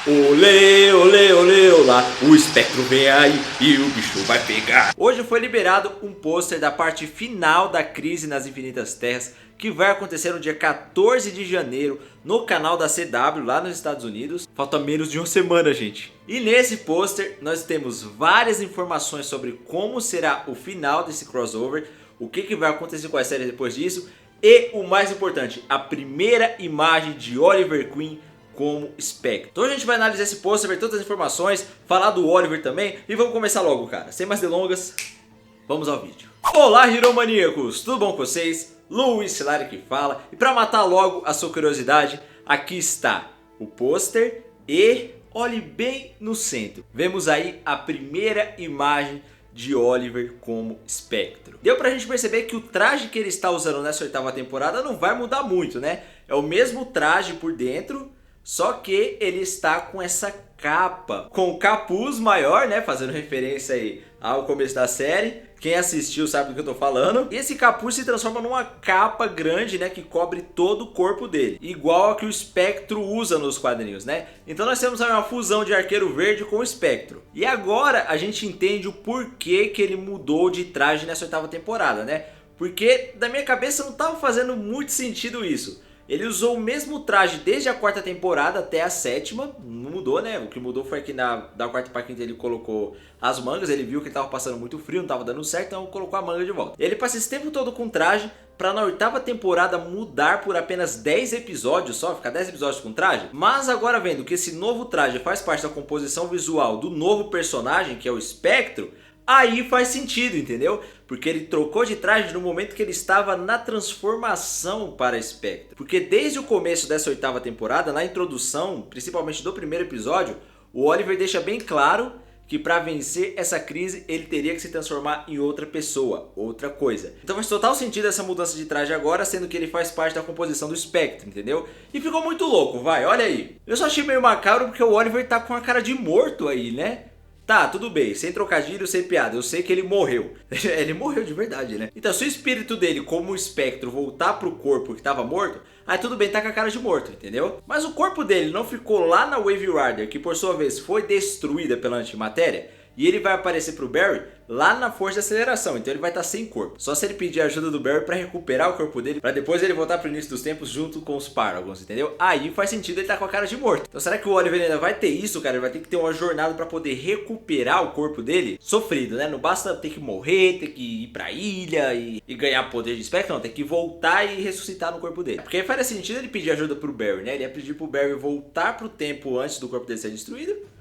Olê, olê, olê, olá, o espectro vem aí e o bicho vai pegar. Hoje foi liberado um pôster da parte final da Crise nas Infinitas Terras, que vai acontecer no dia 14 de janeiro no canal da CW lá nos Estados Unidos. Falta menos de uma semana, gente. E nesse pôster nós temos várias informações sobre como será o final desse crossover, o que vai acontecer com a série depois disso e o mais importante, a primeira imagem de Oliver Queen como Spectre. Então a gente vai analisar esse pôster, ver todas as informações, falar do Oliver também e vamos começar logo, cara. Sem mais delongas, vamos ao vídeo. Olá, Heromaníacos! Tudo bom com vocês? Luiz Silari que fala. E para matar logo a sua curiosidade, aqui está o pôster e olhe bem no centro. Vemos aí a primeira imagem de Oliver como Spectro. Deu pra gente perceber que o traje que ele está usando nessa oitava temporada não vai mudar muito, né? É o mesmo traje por dentro, só que ele está com essa capa, com o capuz maior, né? Fazendo referência aí ao começo da série. Quem assistiu sabe do que eu tô falando. E esse capuz se transforma numa capa grande, né? Que cobre todo o corpo dele. Igual a que o Spectro usa nos quadrinhos, né? Então nós temos aí uma fusão de Arqueiro Verde com o Spectro. E agora a gente entende o porquê que ele mudou de traje nessa oitava temporada, né? Porque da minha cabeça não tava fazendo muito sentido isso. Ele usou o mesmo traje desde a quarta temporada até a sétima, não mudou, né? O que mudou foi que da quarta pra quinta ele colocou as mangas, ele viu que ele tava passando muito frio, não tava dando certo, então colocou a manga de volta. Ele passa esse tempo todo com traje pra na oitava temporada mudar por apenas 10 episódios só, ficar 10 episódios com traje. Mas agora vendo que esse novo traje faz parte da composição visual do novo personagem, que é o Spectro, aí faz sentido, entendeu? Porque ele trocou de traje no momento que ele estava na transformação para Spectre. Porque desde o começo dessa oitava temporada, na introdução, principalmente do primeiro episódio, o Oliver deixa bem claro que para vencer essa crise ele teria que se transformar em outra pessoa, outra coisa. Então faz total sentido essa mudança de traje agora, sendo que ele faz parte da composição do Spectre, entendeu? E ficou muito louco, vai, olha aí. Eu só achei meio macabro porque o Oliver tá com a cara de morto aí, né? Tá, tudo bem, sem trocadilho, sem piada, eu sei que ele morreu. Ele morreu de verdade, né? Então se o espírito dele, como o Espectro, voltar pro corpo que tava morto, aí tudo bem, tá com a cara de morto, entendeu? Mas o corpo dele não ficou lá na Wave Rider, que por sua vez foi destruída pela antimatéria, e ele vai aparecer pro Barry lá na força de aceleração, então ele vai estar sem corpo. Só se ele pedir a ajuda do Barry para recuperar o corpo dele, para depois ele voltar pro início dos tempos junto com os Paragons, entendeu? Aí faz sentido ele estar com a cara de morto. Então será que o Oliver ainda vai ter isso, cara? Ele vai ter que ter uma jornada para poder recuperar o corpo dele sofrido, né? Não basta ter que morrer, ter que ir pra ilha e ganhar poder de Spectre, não, tem que voltar e ressuscitar no corpo dele. Porque aí faz sentido ele pedir ajuda pro Barry, né? Ele ia pedir pro Barry voltar pro tempo antes do corpo dele ser destruído,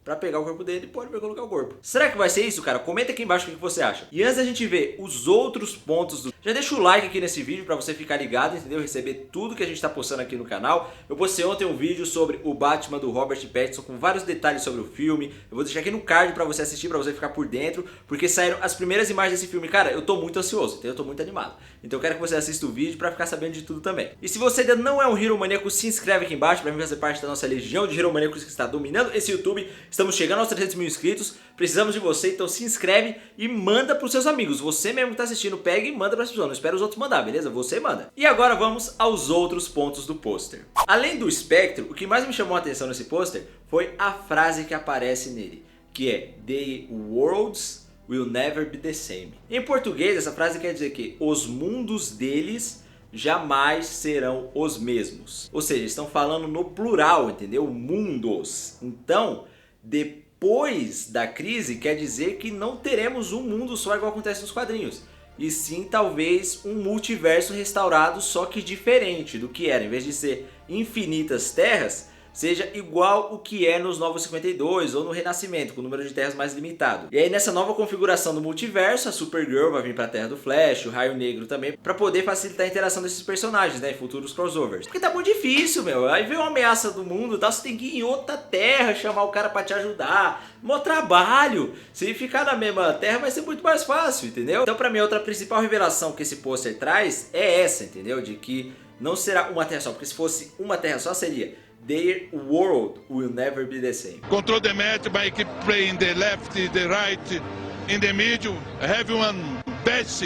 pra pegar o corpo dele e pode colocar o corpo. Será que vai ser isso, cara? Comenta aqui embaixo o que você acha. E antes da gente ver os outros pontos do... Já deixa o like aqui nesse vídeo pra você ficar ligado, entendeu? Receber tudo que a gente tá postando aqui no canal. Eu postei ontem um vídeo sobre o Batman do Robert Pattinson com vários detalhes sobre o filme. Eu vou deixar aqui no card pra você assistir, pra você ficar por dentro, porque saíram as primeiras imagens desse filme. Cara, eu tô muito ansioso, entendeu? Eu tô muito animado. Então eu quero que você assista o vídeo pra ficar sabendo de tudo também. E se você ainda não é um Heromaníaco, se inscreve aqui embaixo pra fazer parte da nossa legião de Heromaníacos que está dominando esse YouTube. Estamos chegando aos 300 mil inscritos, precisamos de você, então se inscreve e manda pros seus amigos. Você mesmo que tá assistindo, pega e manda pras pessoas, não espera os outros mandar, beleza? Você manda. E agora vamos aos outros pontos do pôster. Além do Spectro, o que mais me chamou a atenção nesse pôster foi a frase que aparece nele, que é "The worlds will never be the same". Em português, essa frase quer dizer que os mundos deles jamais serão os mesmos. Ou seja, estão falando no plural, entendeu? Mundos. Então, depois da crise, quer dizer que não teremos um mundo só igual acontece nos quadrinhos. E sim, talvez, um multiverso restaurado, só que diferente do que era. Em vez de ser infinitas terras, seja igual o que é nos Novos 52 ou no Renascimento, com o número de terras mais limitado. E aí nessa nova configuração do multiverso, a Supergirl vai vir pra Terra do Flash, o Raio Negro também, pra poder facilitar a interação desses personagens, né, em futuros crossovers. Porque tá muito difícil, meu. Aí vem uma ameaça do mundo, tá? Você tem que ir em outra terra, chamar o cara pra te ajudar. Mó trabalho. Se ficar na mesma terra vai ser muito mais fácil, entendeu? Então pra mim a outra principal revelação que esse pôster traz é essa, entendeu? De que não será uma terra só, porque se fosse uma terra só seria "Their world will never be the same". Control the match by keep playing the left, the right, in the middle. Have one best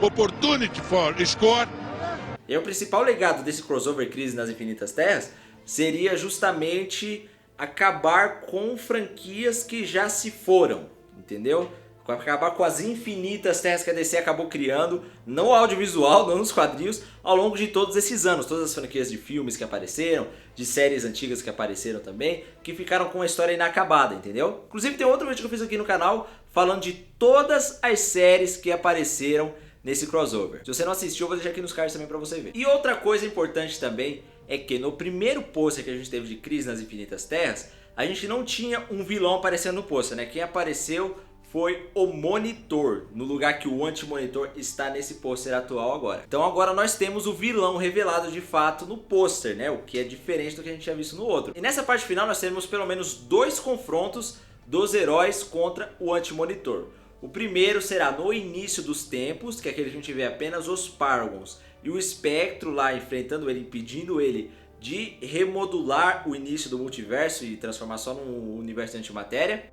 opportunity for score. E o principal legado desse crossover Crise nas Infinitas Terras seria justamente acabar com franquias que já se foram, entendeu? Acabar com as infinitas terras que a DC acabou criando, não audiovisual, não nos quadrinhos, ao longo de todos esses anos. Todas as franquias de filmes que apareceram, de séries antigas que apareceram também, que ficaram com uma história inacabada, entendeu? Inclusive tem outro vídeo que eu fiz aqui no canal falando de todas as séries que apareceram nesse crossover. Se você não assistiu, eu vou deixar aqui nos cards também pra você ver. E outra coisa importante também é que no primeiro pôster que a gente teve de Crise nas Infinitas Terras, a gente não tinha um vilão aparecendo no pôster, né? Quem apareceu foi o Monitor, no lugar que o Anti-Monitor está nesse pôster atual agora. Então agora nós temos o vilão revelado de fato no pôster, né? O que é diferente do que a gente tinha visto no outro. E nessa parte final nós temos pelo menos 2 confrontos dos heróis contra o Anti-Monitor. O primeiro será no início dos tempos, que é aquele que a gente vê apenas os Paragons e o Espectro lá enfrentando ele, impedindo ele de remodular o início do multiverso e transformar só num universo de antimatéria.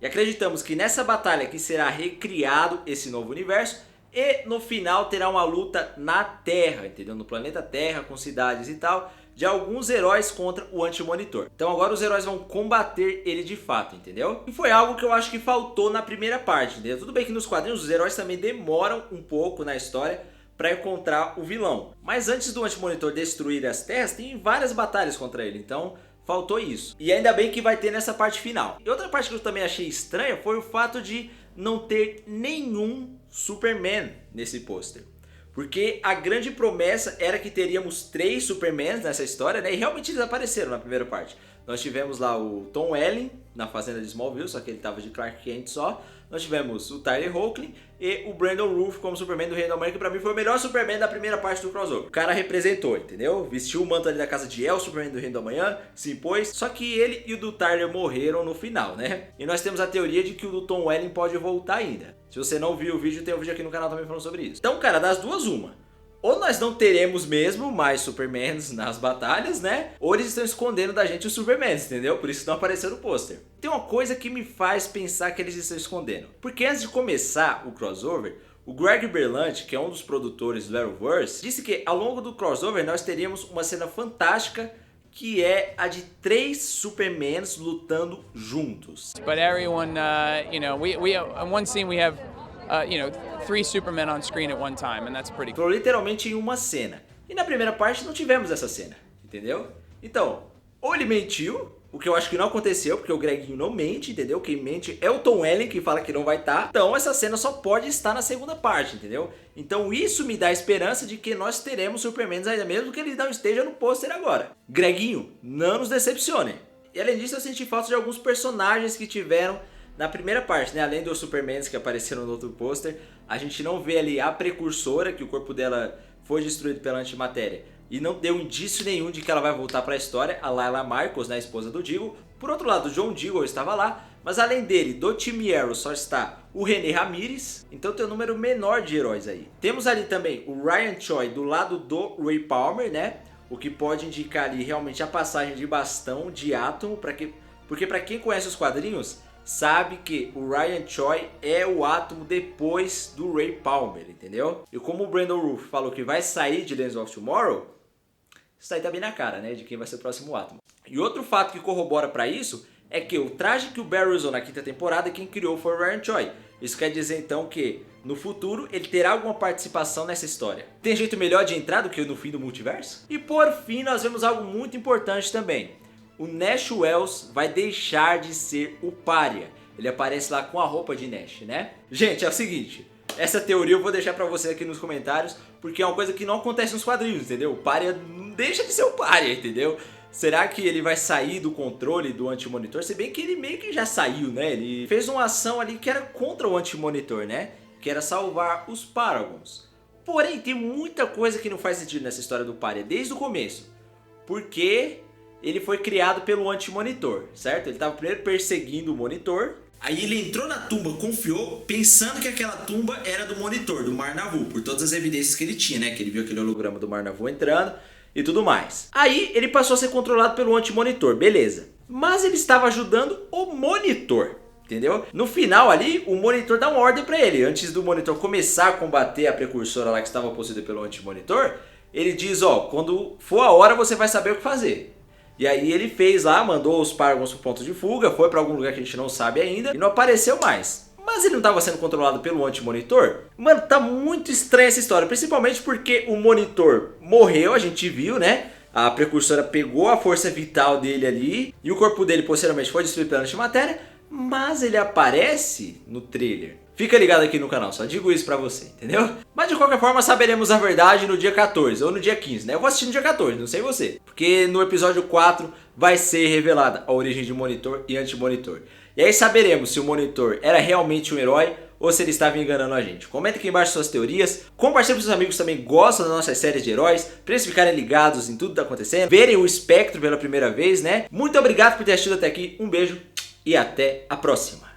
E acreditamos que nessa batalha aqui será recriado esse novo universo e no final terá uma luta na Terra, entendeu? No planeta Terra, com cidades e tal, de alguns heróis contra o Anti-Monitor. Então agora os heróis vão combater ele de fato, entendeu? E foi algo que eu acho que faltou na primeira parte, entendeu? Tudo bem que nos quadrinhos os heróis também demoram um pouco na história para encontrar o vilão. Mas antes do Anti-Monitor destruir as Terras, tem várias batalhas contra ele, então faltou isso. E ainda bem que vai ter nessa parte final. E outra parte que eu também achei estranha foi o fato de não ter nenhum Superman nesse pôster. Porque a grande promessa era que teríamos 3 Supermans nessa história, né? E realmente eles apareceram na primeira parte. Nós tivemos lá o Tom Welling na fazenda de Smallville, só que ele estava de Clark Kent só. Nós tivemos o Tyler Hoechlin e o Brandon Routh como Superman do Reino da Manhã, que pra mim foi o melhor Superman da primeira parte do crossover. O cara representou, entendeu? Vestiu o manto ali da casa de El, Superman do Reino da Manhã, se impôs. Só que ele e o do Tyler morreram no final, né? E nós temos a teoria de que o do Tom Welling pode voltar ainda. Se você não viu o vídeo, tem um vídeo aqui no canal também falando sobre isso. Então, cara, das duas, uma. Ou nós não teremos mesmo mais Supermans nas batalhas, né? Ou eles estão escondendo da gente os Supermans, entendeu? Por isso não apareceu no pôster. Tem uma coisa que me faz pensar que eles estão escondendo. Porque antes de começar o crossover, o Greg Berlanti, que é um dos produtores do Arrowverse, disse que ao longo do crossover nós teríamos uma cena fantástica que é a de 3 Supermans lutando juntos. But everyone, you know, we in one scene we have, you know, 3 Supermen on screen at one time, and that's pretty cool. Falou literalmente em uma cena. E na primeira parte não tivemos essa cena, entendeu? Então, ou ele mentiu, o que eu acho que não aconteceu, porque o Greginho não mente, entendeu? Quem mente é o Tom Welling, que fala que não vai estar. Então essa cena só pode estar na segunda parte, entendeu? Então isso me dá a esperança de que nós teremos Supermans ainda mesmo que ele não esteja no pôster agora. Greginho, não nos decepcione. E além disso eu senti falta de alguns personagens que tiveram na primeira parte, né? Além dos Supermans que apareceram no outro pôster, a gente não vê ali a Precursora, que o corpo dela foi destruído pela antimatéria e não deu indício nenhum de que ela vai voltar para a história, a Layla Marcos, né, a esposa do Diggle. Por outro lado, o John Diggle estava lá, mas além dele, do time Arrow só está o René Ramirez, então tem um número menor de heróis aí. Temos ali também o Ryan Choi do lado do Ray Palmer, né, o que pode indicar ali realmente a passagem de bastão de Átomo, porque para quem conhece os quadrinhos, sabe que o Ryan Choi é o Átomo depois do Ray Palmer, entendeu? E como o Brandon Routh falou que vai sair de Legends of Tomorrow, isso aí tá bem na cara, né, de quem vai ser o próximo Átomo. E outro fato que corrobora para isso é que o traje que o Barry usou na 5ª temporada, quem criou foi o Ryan Choi. Isso quer dizer então que no futuro ele terá alguma participação nessa história. Tem jeito melhor de entrar do que no fim do multiverso? E por fim nós vemos algo muito importante também. O Nash Wells vai deixar de ser o Pária. Ele aparece lá com a roupa de Nash, né? Gente, é o seguinte, essa teoria eu vou deixar pra você aqui nos comentários, porque é uma coisa que não acontece nos quadrinhos, entendeu? O Pária não deixa de ser o Pária, entendeu? Será que ele vai sair do controle do Anti-Monitor? Se bem que ele meio que já saiu, né? Ele fez uma ação ali que era contra o Anti-Monitor, né? Que era salvar os Paragons. Porém, tem muita coisa que não faz sentido nessa história do Pária desde o começo. Porque ele foi criado pelo Anti-Monitor, certo? Ele estava primeiro perseguindo o Monitor. Aí ele entrou na tumba, confiou, pensando que aquela tumba era do Monitor, do Mar-Navu, por todas as evidências que ele tinha, né? Que ele viu aquele holograma do Mar-Navu entrando e tudo mais. Aí ele passou a ser controlado pelo Anti-Monitor, beleza. Mas ele estava ajudando o Monitor, entendeu? No final ali, o Monitor dá uma ordem pra ele. Antes do Monitor começar a combater a Precursora lá que estava possuída pelo Anti-Monitor, ele diz, ó, quando for a hora você vai saber o que fazer. E aí ele fez lá, mandou os Paragons pro ponto de fuga, foi pra algum lugar que a gente não sabe ainda e não apareceu mais. Mas ele não estava sendo controlado pelo anti-monitor? Mano, tá muito estranha essa história, principalmente porque o monitor morreu, a gente viu, né? A precursora pegou a força vital dele ali e o corpo dele posteriormente foi destruído pela antimatéria, mas ele aparece no trailer. Fica ligado aqui no canal, só digo isso pra você, entendeu? Mas de qualquer forma saberemos a verdade no dia 14 ou no dia 15, né? Eu vou assistir no dia 14, não sei você. Porque no episódio 4 vai ser revelada a origem de Monitor e Anti-Monitor. E aí saberemos se o Monitor era realmente um herói ou se ele estava enganando a gente. Comenta aqui embaixo suas teorias, compartilhe com seus amigos que também gostam das nossas séries de heróis, para eles ficarem ligados em tudo que está acontecendo, verem o Espectro pela primeira vez, né? Muito obrigado por ter assistido até aqui, um beijo e até a próxima.